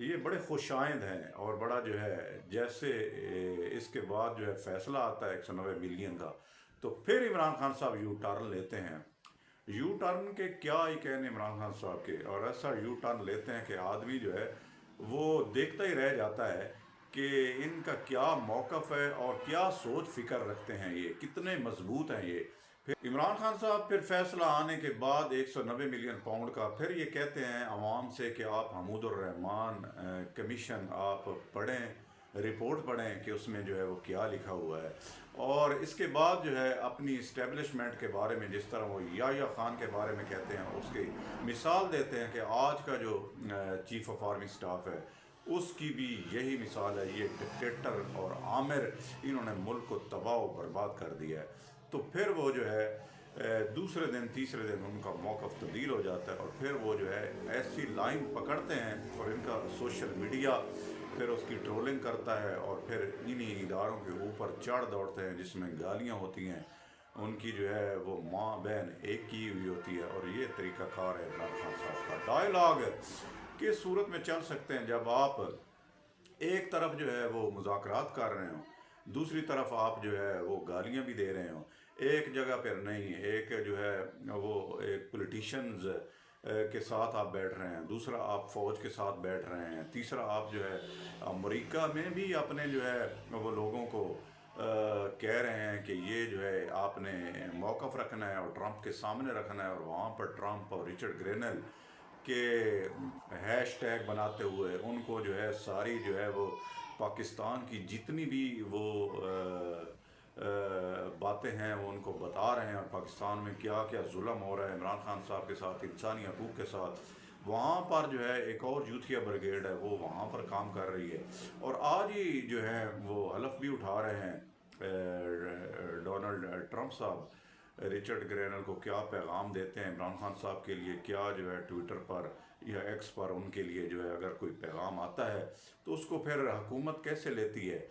یہ بڑے خوش آئند ہیں، اور بڑا جو ہے جیسے اس کے بعد جو ہے فیصلہ آتا ہے 190 ملین کا، تو پھر عمران خان صاحب یو ٹرن لیتے ہیں۔ یو ٹرن کے کیا ہی کہنے عمران خان صاحب کے، اور ایسا یو ٹرن لیتے ہیں کہ آدمی جو ہے وہ دیکھتا ہی رہ جاتا ہے کہ ان کا کیا موقف ہے اور کیا سوچ فکر رکھتے ہیں، یہ کتنے مضبوط ہیں یہ۔ پھر عمران خان صاحب پھر فیصلہ آنے کے بعد 190 ملین پاؤنڈ کا، پھر یہ کہتے ہیں عوام سے کہ آپ حمود الرحمان کمیشن آپ پڑھیں، رپورٹ پڑھیں کہ اس میں جو ہے وہ کیا لکھا ہوا ہے، اور اس کے بعد جو ہے اپنی اسٹیبلشمنٹ کے بارے میں جس طرح وہ یحییٰ خان کے بارے میں کہتے ہیں، اس کی مثال دیتے ہیں کہ آج کا جو چیف آف آرمی سٹاف ہے اس کی بھی یہی مثال ہے، یہ ڈکٹیٹر اور عامر، انہوں نے ملک کو تباہ و برباد کر دیا ہے۔ تو پھر وہ جو ہے دوسرے دن تیسرے دن ان کا موقف تبدیل ہو جاتا ہے، اور پھر وہ جو ہے ایسی لائن پکڑتے ہیں، اور ان کا سوشل میڈیا پھر اس کی ٹرولنگ کرتا ہے، اور پھر انہی اداروں کے اوپر چڑھ دوڑتے ہیں جس میں گالیاں ہوتی ہیں، ان کی جو ہے وہ ماں بہن ایک کی ہوئی ہوتی ہے۔ اور یہ طریقہ کار ہے عمران خان صاحب کا۔ ڈائلاگ کس صورت میں چل سکتے ہیں جب آپ ایک طرف جو ہے وہ مذاکرات کر رہے ہوں، دوسری طرف آپ جو ہے وہ گالیاں بھی دے رہے ہوں، ایک جگہ پہ نہیں، ایک جو ہے وہ ایک پولیٹیشنز کے ساتھ آپ بیٹھ رہے ہیں، دوسرا آپ فوج کے ساتھ بیٹھ رہے ہیں، تیسرا آپ جو ہے امریکہ میں بھی اپنے جو ہے وہ لوگوں کو کہہ رہے ہیں کہ یہ جو ہے آپ نے موقف رکھنا ہے اور ٹرمپ کے سامنے رکھنا ہے، اور وہاں پر ٹرمپ اور رچرڈ گرینل کے ہیش ٹیگ بناتے ہوئے ان کو جو ہے ساری جو ہے وہ پاکستان کی جتنی بھی وہ باتیں ہیں وہ ان کو بتا رہے ہیں، اور پاکستان میں کیا کیا ظلم ہو رہا ہے عمران خان صاحب کے ساتھ، انسانی حقوق کے ساتھ۔ وہاں پر جو ہے ایک اور یوتھیا بریگیڈ ہے، وہ وہاں پر کام کر رہی ہے، اور آج ہی جو ہے وہ حلف بھی اٹھا رہے ہیں ڈونلڈ ٹرمپ صاحب، رچرڈ گرینل کو کیا پیغام دیتے ہیں عمران خان صاحب کے لیے، کیا جو ہے ٹویٹر پر یا ایکس پر ان کے لیے جو ہے اگر کوئی پیغام آتا ہے تو اس کو پھر حکومت کیسے لیتی ہے۔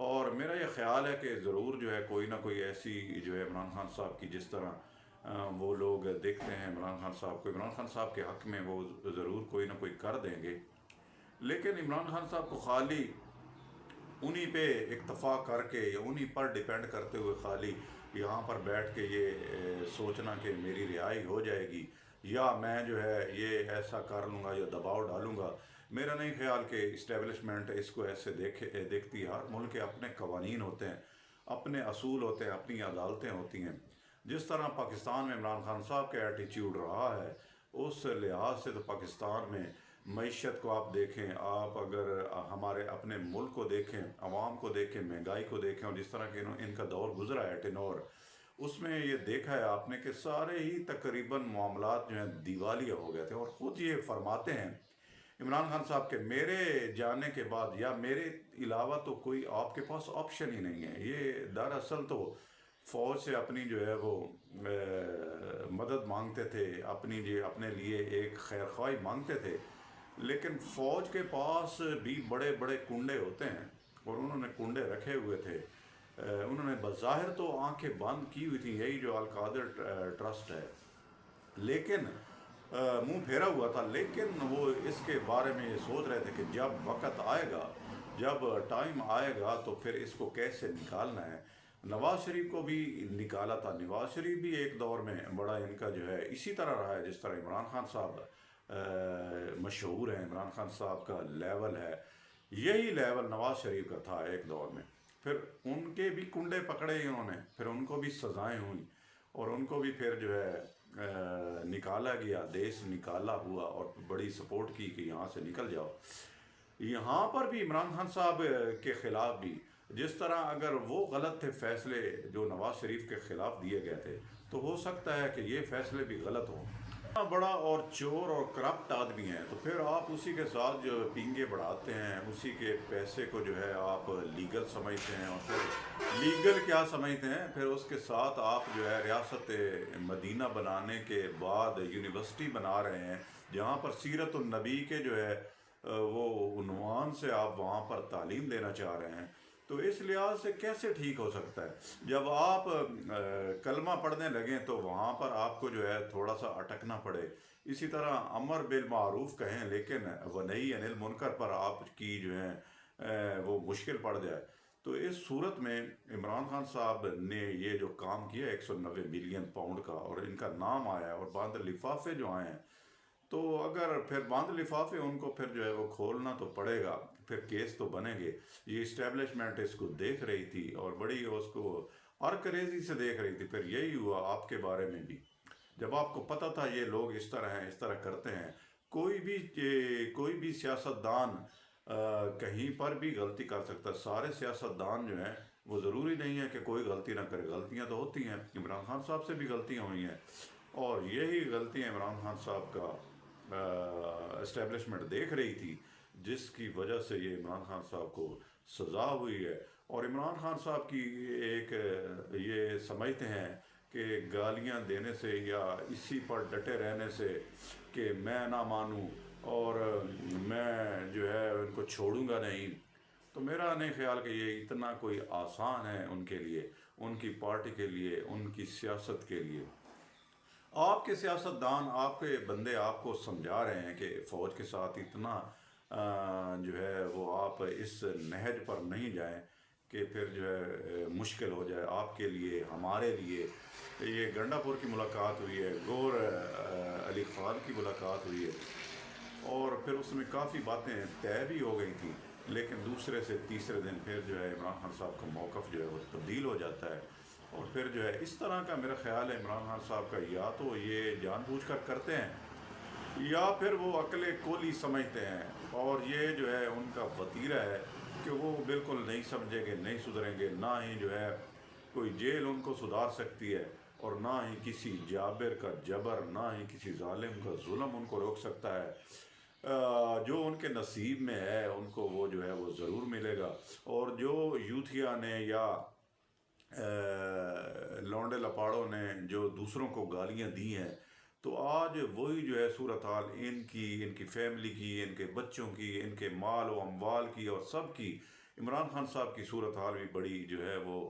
اور میرا یہ خیال ہے کہ ضرور جو ہے کوئی نہ کوئی ایسی جو ہے عمران خان صاحب کی، جس طرح وہ لوگ دیکھتے ہیں عمران خان صاحب کو، عمران خان صاحب کے حق میں وہ ضرور کوئی نہ کوئی کر دیں گے، لیکن عمران خان صاحب کو خالی انہی پہ اکتفا کر کے یا انہی پر ڈیپینڈ کرتے ہوئے خالی یہاں پر بیٹھ کے یہ سوچنا کہ میری رہائی ہو جائے گی یا میں جو ہے یہ ایسا کر لوں گا یا دباؤ ڈالوں گا، میرا نہیں خیال کہ اسٹیبلشمنٹ اس کو ایسے دیکھتی ہے۔ ہر ملک کے اپنے قوانین ہوتے ہیں، اپنے اصول ہوتے ہیں، اپنی عدالتیں ہوتی ہیں۔ جس طرح پاکستان میں عمران خان صاحب کا ایٹیچیوڈ رہا ہے، اس لحاظ سے تو پاکستان میں معیشت کو آپ دیکھیں، آپ اگر ہمارے اپنے ملک کو دیکھیں، عوام کو دیکھیں، مہنگائی کو دیکھیں، اور جس طرح کہ ان کا دور گزرا ہے ٹینور، اس میں یہ دیکھا ہے آپ نے کہ سارے ہی تقریباً معاملات جو ہیں دیوالیہ ہو گئے تھے، اور خود یہ فرماتے ہیں عمران خان صاحب کہ میرے جانے کے بعد یا میرے علاوہ تو کوئی آپ کے پاس آپشن ہی نہیں ہے۔ یہ دراصل تو فوج سے اپنی جو ہے وہ مدد مانگتے تھے، اپنے لیے ایک خیر خواہی مانگتے تھے، لیکن فوج کے پاس بھی بڑے بڑے کنڈے ہوتے ہیں، اور انہوں نے کنڈے رکھے ہوئے تھے۔ انہوں نے بظاہر تو آنکھیں بند کی ہوئی تھیں، یہی جو القادر ٹرسٹ ہے، لیکن منہ پھیرا ہوا تھا، لیکن وہ اس کے بارے میں یہ سوچ رہے تھے کہ جب وقت آئے گا، جب ٹائم آئے گا تو پھر اس کو کیسے نکالنا ہے۔ نواز شریف کو بھی نکالا تھا، نواز شریف بھی ایک دور میں بڑا ان کا جو ہے اسی طرح رہا ہے جس طرح عمران خان صاحب مشہور ہیں، عمران خان صاحب کا لیول ہے، یہی لیول نواز شریف کا تھا ایک دور میں۔ پھر ان کے بھی کنڈے پکڑے انہوں نے، پھر ان کو بھی سزائیں ہوئیں، اور ان کو بھی پھر جو ہے نکالا گیا، دیش نکالا ہوا، اور بڑی سپورٹ کی کہ یہاں سے نکل جاؤ۔ یہاں پر بھی عمران خان صاحب کے خلاف بھی جس طرح اگر وہ غلط تھے فیصلے جو نواز شریف کے خلاف دیے گئے تھے، تو ہو سکتا ہے کہ یہ فیصلے بھی غلط ہوں۔ بڑا اور چور اور کرپٹ آدمی ہیں تو پھر آپ اسی کے ساتھ جو پینگے بڑھاتے ہیں، اسی کے پیسے کو جو ہے آپ لیگل سمجھتے ہیں، اور پھر لیگل کیا سمجھتے ہیں، پھر اس کے ساتھ آپ جو ہے ریاست مدینہ بنانے کے بعد یونیورسٹی بنا رہے ہیں جہاں پر سیرت النبی کے جو ہے وہ عنوان سے آپ وہاں پر تعلیم دینا چاہ رہے ہیں۔ تو اس لحاظ سے کیسے ٹھیک ہو سکتا ہے؟ جب آپ کلمہ پڑھنے لگیں تو وہاں پر آپ کو جو ہے تھوڑا سا اٹکنا پڑے. اسی طرح امر بالمعروف کہیں لیکن ونہی عن المنکر پر آپ کی جو ہے وہ مشکل پڑ جائے. تو اس صورت میں عمران خان صاحب نے یہ جو کام کیا 190 ملین پاؤنڈ کا، اور ان کا نام آیا اور باندھ لفافے جو آئے ہیں، تو اگر پھر باندھ لفافے ان کو پھر جو ہے وہ کھولنا تو پڑے گا، پھر کیس تو بنیں گے. یہ اسٹیبلشمنٹ اس کو دیکھ رہی تھی اور بڑی اس کو کریزی سے دیکھ رہی تھی. پھر یہی ہوا آپ کے بارے میں بھی، جب آپ کو پتہ تھا یہ لوگ اس طرح ہیں، اس طرح کرتے ہیں. کوئی بھی سیاست دان کہیں پر بھی غلطی کر سکتا ہے. سارے سیاست دان جو ہیں وہ ضروری نہیں ہے کہ کوئی غلطی نہ کرے، غلطیاں تو ہوتی ہیں. عمران خان صاحب سے بھی غلطیاں ہوئی ہیں، اور یہی غلطیاں عمران خان صاحب کا اسٹیبلشمنٹ دیکھ رہی تھی، جس کی وجہ سے یہ عمران خان صاحب کو سزا ہوئی ہے. اور عمران خان صاحب کی ایک یہ سمجھتے ہیں کہ گالیاں دینے سے یا اسی پر ڈٹے رہنے سے کہ میں نہ مانوں اور میں جو ہے ان کو چھوڑوں گا نہیں. تو میرا نہیں خیال کہ یہ اتنا کوئی آسان ہے ان کے لیے، ان کی پارٹی کے لیے، ان کی سیاست کے لیے. آپ کے سیاست دان، آپ کے بندے آپ کو سمجھا رہے ہیں کہ فوج کے ساتھ اتنا جو ہے وہ آپ اس نہج پر نہیں جائیں کہ پھر جو ہے مشکل ہو جائے آپ کے لیے، ہمارے لیے. یہ گنڈا پور کی ملاقات ہوئی ہے، گور علی خان کی ملاقات ہوئی ہے، اور پھر اس میں کافی باتیں طے بھی ہو گئی تھیں، لیکن دوسرے سے تیسرے دن پھر جو ہے عمران خان صاحب کا موقف جو ہے وہ تبدیل ہو جاتا ہے. اور پھر جو ہے اس طرح کا میرا خیال ہے عمران خان صاحب کا، یا تو یہ جان بوجھ کر کرتے ہیں یا پھر وہ عقل کولی سمجھتے ہیں. اور یہ جو ہے ان کا وتیرہ ہے کہ وہ بالکل نہیں سمجھیں گے، نہیں سدھریں گے. نہ ہی جو ہے کوئی جیل ان کو سدھار سکتی ہے، اور نہ ہی کسی جابر کا جبر، نہ ہی کسی ظالم کا ظلم ان کو روک سکتا ہے. جو ان کے نصیب میں ہے ان کو وہ جو ہے وہ ضرور ملے گا. اور جو یوتھیا نے یا لونڈے لپاڑوں نے جو دوسروں کو گالیاں دی ہیں، تو آج وہی جو ہے صورتحال ان کی فیملی کی، ان کے بچوں کی، ان کے مال و اموال کی اور سب کی. عمران خان صاحب کی صورتحال بھی بڑی جو ہے وہ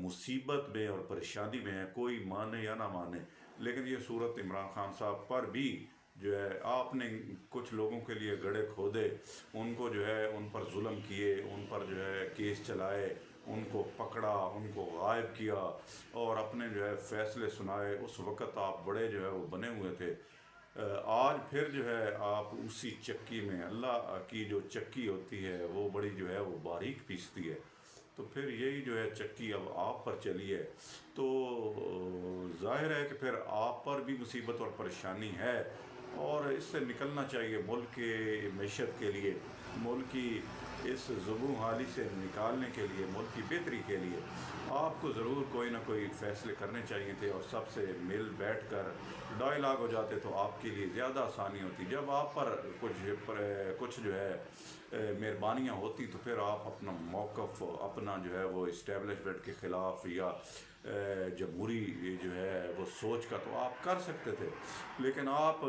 مصیبت میں اور پریشانی میں ہے، کوئی مانے یا نہ مانے. لیکن یہ صورت عمران خان صاحب پر بھی جو ہے آپ نے کچھ لوگوں کے لیے گڑھے کھودے، ان کو جو ہے ان پر ظلم کیے، ان پر جو ہے کیس چلائے، ان کو پکڑا، ان کو غائب کیا اور اپنے جو ہے فیصلے سنائے. اس وقت آپ بڑے جو ہے وہ بنے ہوئے تھے. آج پھر جو ہے آپ اسی چکی میں، اللہ کی جو چکی ہوتی ہے وہ بڑی جو ہے وہ باریک پیستی ہے، تو پھر یہی جو ہے چکی اب آپ پر چلی ہے. تو ظاہر ہے کہ پھر آپ پر بھی مصیبت اور پریشانی ہے، اور اس سے نکلنا چاہیے. ملک کی معیشت کے لیے، ملک کی اس زبوں حالی سے نکالنے کے لیے، ملک کی بہتری کے لیے آپ کو ضرور کوئی نہ کوئی فیصلے کرنے چاہیے تھے، اور سب سے مل بیٹھ کر ڈائلاگ ہو جاتے تو آپ کے لیے زیادہ آسانی ہوتی. جب آپ پر کچھ جو ہے مہربانیاں ہوتی تو پھر آپ اپنا موقف، اپنا جو ہے وہ اسٹیبلشمنٹ کے خلاف یا جمہوری جو ہے وہ سوچ کا تو آپ کر سکتے تھے. لیکن آپ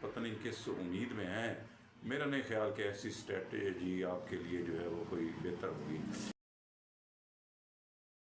پتہ نہیں کس امید میں ہیں. میرا نہیں خیال کہ ایسی اسٹریٹجی آپ کے لیے جو ہے وہ کوئی بہتر ہوگی.